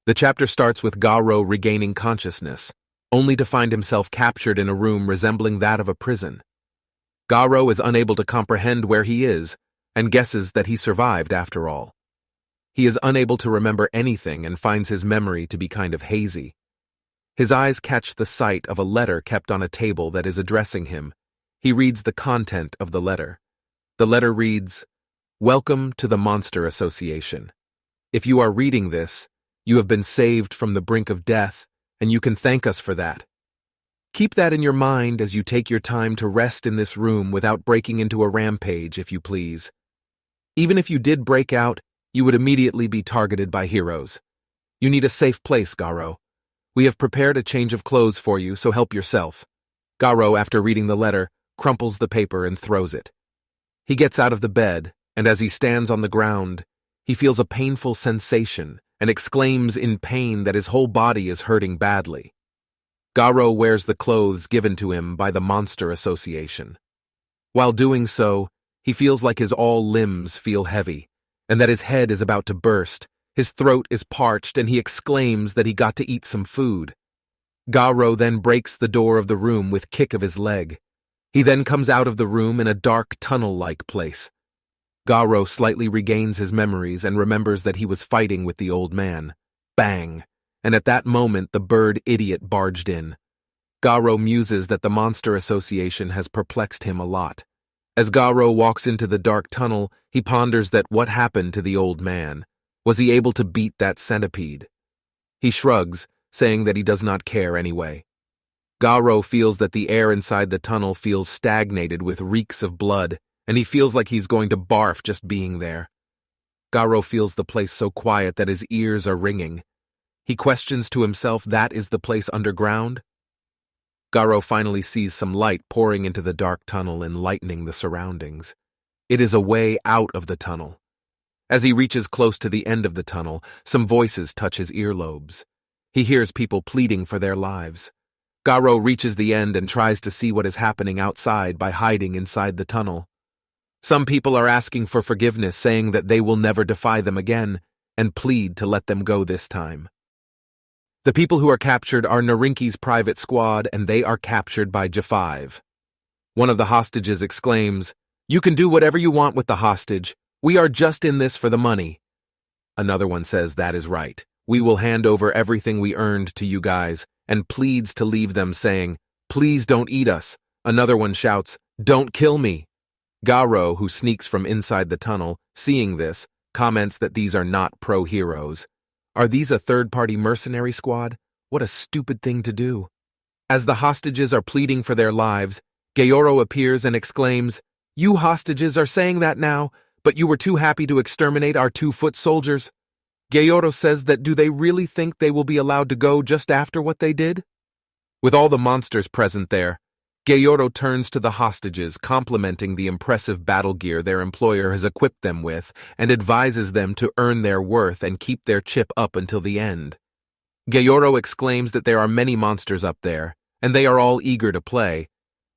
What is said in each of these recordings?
The chapter starts with Garou regaining consciousness, only to find himself captured in a room resembling that of a prison. Garou is unable to comprehend where he is and guesses that he survived after all. He is unable to remember anything and finds his memory to be kind of hazy. His eyes catch the sight of a letter kept on a table that is addressing him. He reads the content of the letter. The letter reads, "Welcome to the Monster Association. If you are reading this, you have been saved from the brink of death, and you can thank us for that. Keep that in your mind as you take your time to rest in this room without breaking into a rampage, if you please. Even if you did break out, you would immediately be targeted by heroes. You need a safe place, Garou. We have prepared a change of clothes for you, so help yourself." Garou, after reading the letter, crumples the paper and throws it. He gets out of the bed, and as he stands on the ground, he feels a painful sensation and exclaims in pain that his whole body is hurting badly. Garou wears the clothes given to him by the Monster Association. While doing so, he feels like his all limbs feel heavy, and that his head is about to burst. His throat is parched, and he exclaims that he got to eat some food. Garou then breaks the door of the room with kick of his leg. He then comes out of the room in a dark tunnel-like place. Garou slightly regains his memories and remembers that he was fighting with the old man. Bang! And at that moment the bird idiot barged in. Garou muses that the Monster Association has perplexed him a lot. As Garou walks into the dark tunnel, he ponders that what happened to the old man. Was he able to beat that centipede? He shrugs, saying that he does not care anyway. Garou feels that the air inside the tunnel feels stagnated with reeks of blood, and he feels like he's going to barf just being there. Garou feels the place so quiet that his ears are ringing. He questions to himself, that is the place underground? Garou finally sees some light pouring into the dark tunnel, enlightening the surroundings. It is a way out of the tunnel. As he reaches close to the end of the tunnel, some voices touch his earlobes. He hears people pleading for their lives. Garou reaches the end and tries to see what is happening outside by hiding inside the tunnel. Some people are asking for forgiveness, saying that they will never defy them again, and plead to let them go this time. The people who are captured are Narinki's private squad, and they are captured by J5. One of the hostages exclaims, "You can do whatever you want with the hostage. We are just in this for the money." Another one says, "That is right. We will hand over everything we earned to you guys," and pleads to leave them, saying, "Please don't eat us." Another one shouts, "Don't kill me." Garou, who sneaks from inside the tunnel, seeing this, comments that these are not pro-heroes. Are these a third-party mercenary squad? What a stupid thing to do. As the hostages are pleading for their lives, Garou appears and exclaims, "You hostages are saying that now, but you were too happy to exterminate our 2-foot soldiers." Garou says that do they really think they will be allowed to go just after what they did? With all the monsters present there, Garou turns to the hostages, complimenting the impressive battle gear their employer has equipped them with, and advises them to earn their worth and keep their chip up until the end. Garou exclaims that there are many monsters up there, and they are all eager to play,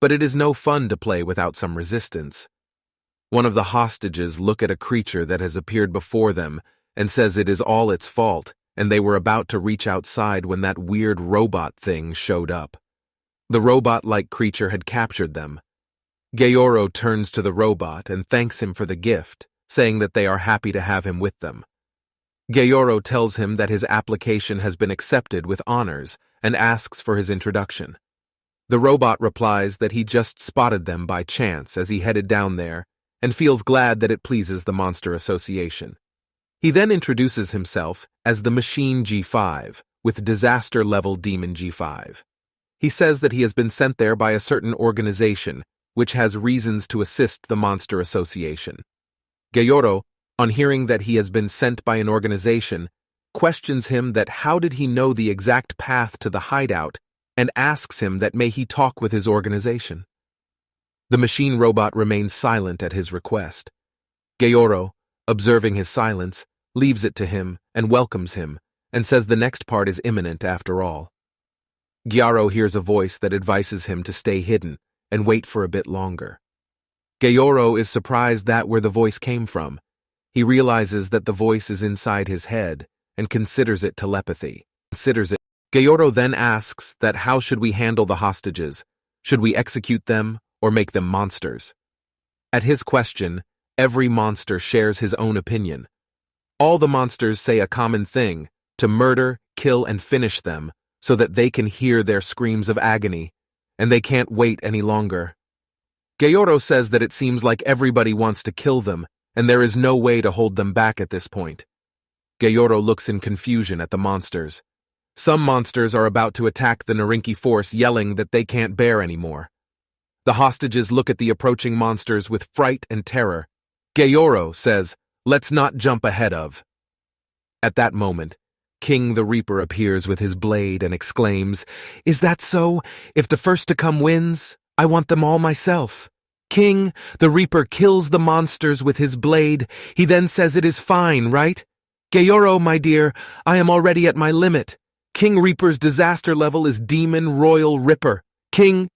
but it is no fun to play without some resistance. One of the hostages look at a creature that has appeared before them and says it is all its fault, and they were about to reach outside when that weird robot thing showed up. The robot-like creature had captured them. Garou turns to the robot and thanks him for the gift, saying that they are happy to have him with them. Garou tells him that his application has been accepted with honors and asks for his introduction. The robot replies that he just spotted them by chance as he headed down there and feels glad that it pleases the Monster Association. He then introduces himself as the Machine G5 with disaster-level Demon G5. He says that he has been sent there by a certain organization which has reasons to assist the Monster Association. Garou, on hearing that he has been sent by an organization, questions him that how did he know the exact path to the hideout and asks him that may he talk with his organization. The machine robot remains silent at his request. Garou, observing his silence, leaves it to him and welcomes him and says the next part is imminent after all. Garou hears a voice that advises him to stay hidden and wait for a bit longer. Garou is surprised that where the voice came from. He realizes that the voice is inside his head and considers it telepathy. Gayoro then asks that how should we handle the hostages? Should we execute them or make them monsters? At his question, every monster shares his own opinion. All the monsters say a common thing: to murder, kill, and finish them so that they can hear their screams of agony, and they can't wait any longer. Gayoro says that it seems like everybody wants to kill them, and there is no way to hold them back at this point. Gayoro looks in confusion at the monsters. Some monsters are about to attack the Narinki force, yelling that they can't bear anymore. The hostages look at the approaching monsters with fright and terror. Gayoro says, "Let's not jump ahead of." At that moment, King the Reaper appears with his blade and exclaims, "Is that so? If the first to come wins, I want them all myself." King the Reaper kills the monsters with his blade. He then says it is fine, right? Gayoro, my dear, I am already at my limit. King Reaper's disaster level is Demon Royal Ripper. King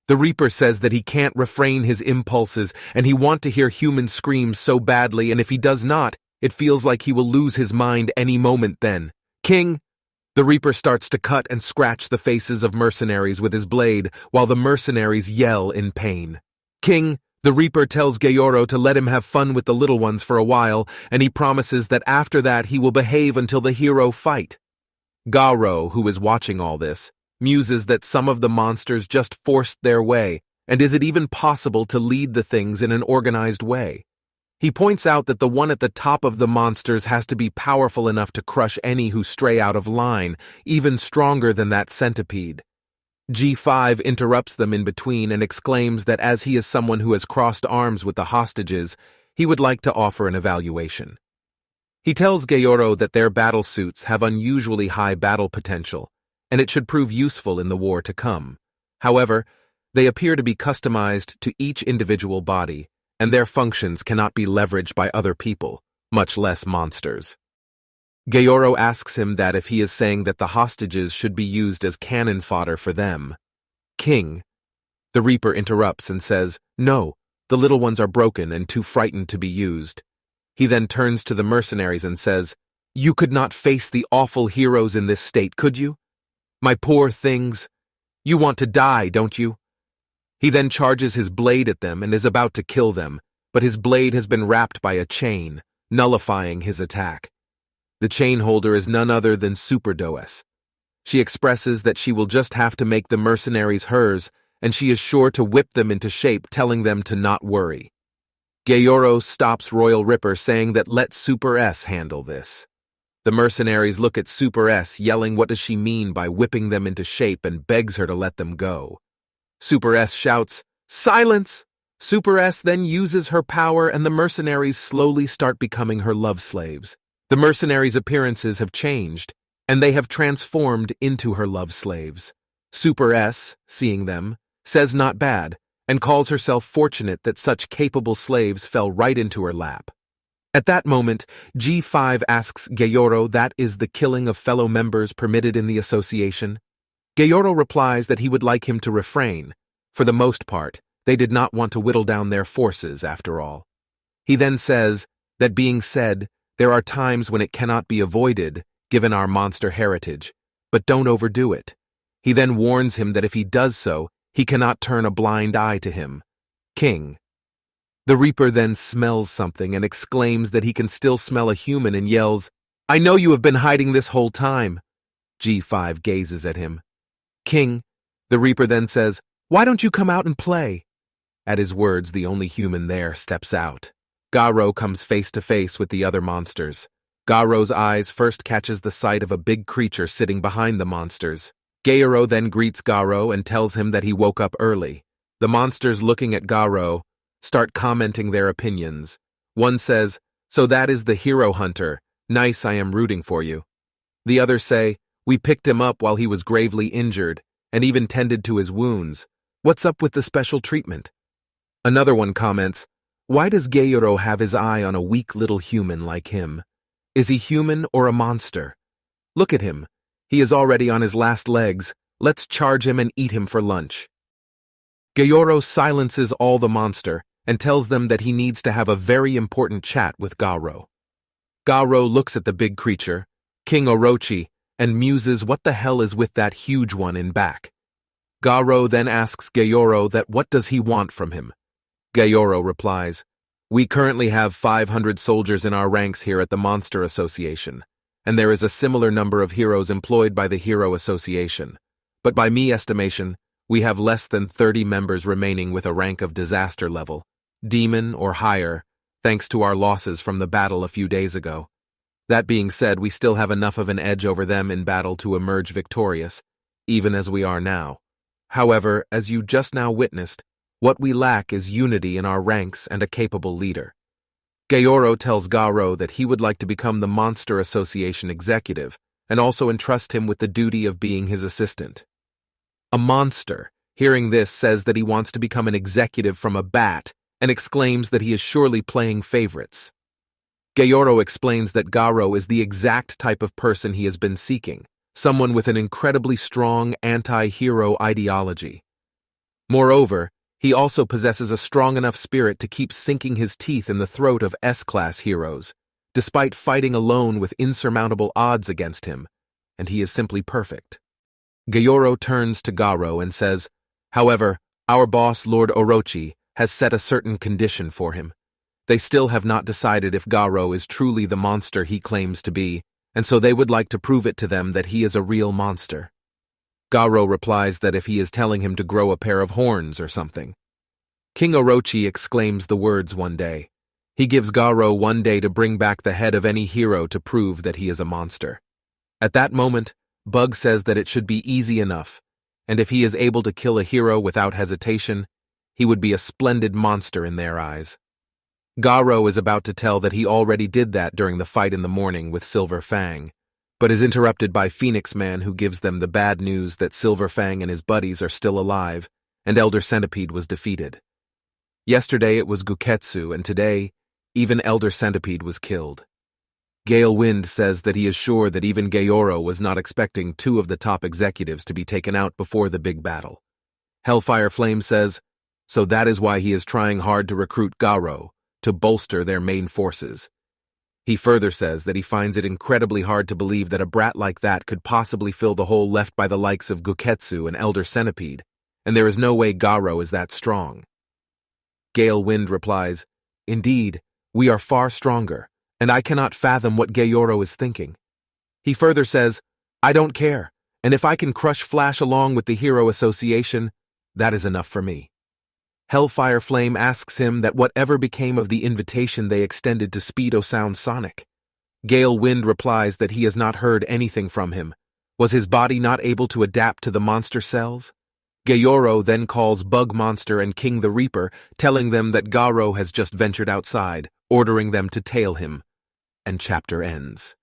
the Reaper says that he can't refrain his impulses and he wants to hear human screams so badly, and if he does not, it feels like he will lose his mind any moment then. King the Reaper starts to cut and scratch the faces of mercenaries with his blade while the mercenaries yell in pain. King the Reaper tells Gayoro to let him have fun with the little ones for a while, and he promises that after that he will behave until the hero fight. Garo, who is watching all this, muses that some of the monsters just forced their way, and is it even possible to lead the things in an organized way? He points out that the one at the top of the monsters has to be powerful enough to crush any who stray out of line, even stronger than that centipede. G5 interrupts them in between and exclaims that as he is someone who has crossed arms with the hostages, he would like to offer an evaluation. He tells Gayoro that their battle suits have unusually high battle potential, and it should prove useful in the war to come. However, they appear to be customized to each individual body, and their functions cannot be leveraged by other people, much less monsters. Gayoro asks him that if he is saying that the hostages should be used as cannon fodder for them. King the Reaper interrupts and says, "No, the little ones are broken and too frightened to be used." He then turns to the mercenaries and says, "You could not face the awful heroes in this state, could you? My poor things. You want to die, don't you?" He then charges his blade at them and is about to kill them, but his blade has been wrapped by a chain, nullifying his attack. The chain holder is none other than SUSBSCRIBE. She expresses that she will just have to make the mercenaries hers, and she is sure to whip them into shape, telling them to not worry. Gayoro stops Royal Ripper, saying that let SUSBSCRIBE handle this. The mercenaries look at SUSBSCRIBE, yelling what does she mean by whipping them into shape, and begs her to let them go. SUSBSCRIBE shouts, "Silence!" SUSBSCRIBE then uses her power and the mercenaries slowly start becoming her love slaves. The mercenaries' appearances have changed, and they have transformed into her love slaves. SUSBSCRIBE, seeing them, says not bad, and calls herself fortunate that such capable slaves fell right into her lap. At that moment, G5 asks Gayoro that is the killing of fellow members permitted in the association. Gayoro replies that he would like him to refrain. For the most part, they did not want to whittle down their forces after all. He then says, that being said, there are times when it cannot be avoided, given our monster heritage, but don't overdo it. He then warns him that if he does so, he cannot turn a blind eye to him. King the Reaper then smells something and exclaims that he can still smell a human and yells, "I know you have been hiding this whole time." G5 gazes at him. King the Reaper then says, "Why don't you come out and play?" At his words, the only human there steps out. Garo comes face to face with the other monsters. Garo's eyes first catches the sight of a big creature sitting behind the monsters. Gayoro then greets Garo and tells him that he woke up early. The monsters, looking at Garo, start commenting their opinions. One says, "So that is the hero hunter. Nice, I am rooting for you." The others say, "We picked him up while he was gravely injured, and even tended to his wounds. What's up with the special treatment?" Another one comments, "Why does Gayoro have his eye on a weak little human like him? Is he human or a monster? Look at him. He is already on his last legs. Let's charge him and eat him for lunch." Gayoro silences all the monster and tells them that he needs to have a very important chat with Garo. Garo looks at the big creature. King Orochi, and muses what the hell is with that huge one in back. Garou then asks Gyoro that what does he want from him. Gyoro replies, "We currently have 500 soldiers in our ranks here at the Monster Association, and there is a similar number of heroes employed by the Hero Association. But by me estimation, we have less than 30 members remaining with a rank of disaster level, demon or higher, thanks to our losses from the battle a few days ago. That being said, we still have enough of an edge over them in battle to emerge victorious, even as we are now. However, as you just now witnessed, what we lack is unity in our ranks and a capable leader." Gyoro tells Garou that he would like to become the Monster Association executive and also entrust him with the duty of being his assistant. A monster, hearing this, says that he wants to become an executive from a bat and exclaims that he is surely playing favorites. Gyoro explains that Garou is the exact type of person he has been seeking, someone with an incredibly strong anti-hero ideology. Moreover, he also possesses a strong enough spirit to keep sinking his teeth in the throat of S-class heroes, despite fighting alone with insurmountable odds against him, and he is simply perfect. Gyoro turns to Garou and says, "However, our boss Lord Orochi has set a certain condition for him. They still have not decided if Garou is truly the monster he claims to be, and so they would like to prove it to them that he is a real monster." Garou replies that if he is telling him to grow a pair of horns or something. King Orochi exclaims the words one day. He gives Garou 1 day to bring back the head of any hero to prove that he is a monster. At that moment, Bug says that it should be easy enough, and if he is able to kill a hero without hesitation, he would be a splendid monster in their eyes. Garou is about to tell that he already did that during the fight in the morning with Silver Fang, but is interrupted by Phoenix Man, who gives them the bad news that Silver Fang and his buddies are still alive, and Elder Centipede was defeated. Yesterday it was Guketsu, and today, even Elder Centipede was killed. Gale Wind says that he is sure that even Gyoro was not expecting 2 of the top executives to be taken out before the big battle. Hellfire Flame says, so that is why he is trying hard to recruit Garou, to bolster their main forces. He further says that he finds it incredibly hard to believe that a brat like that could possibly fill the hole left by the likes of Guketsu and Elder Centipede, and there is no way Garou is that strong. Gale Wind replies, "Indeed, we are far stronger, and I cannot fathom what Gyoro is thinking." He further says, "I don't care, and if I can crush Flash along with the Hero Association, that is enough for me." Hellfire Flame asks him that whatever became of the invitation they extended to Speedo Sound Sonic. Gale Wind replies that he has not heard anything from him. Was his body not able to adapt to the monster cells? Gyoro then calls Bug Monster and King the Reaper, telling them that Garou has just ventured outside, ordering them to tail him. And chapter ends.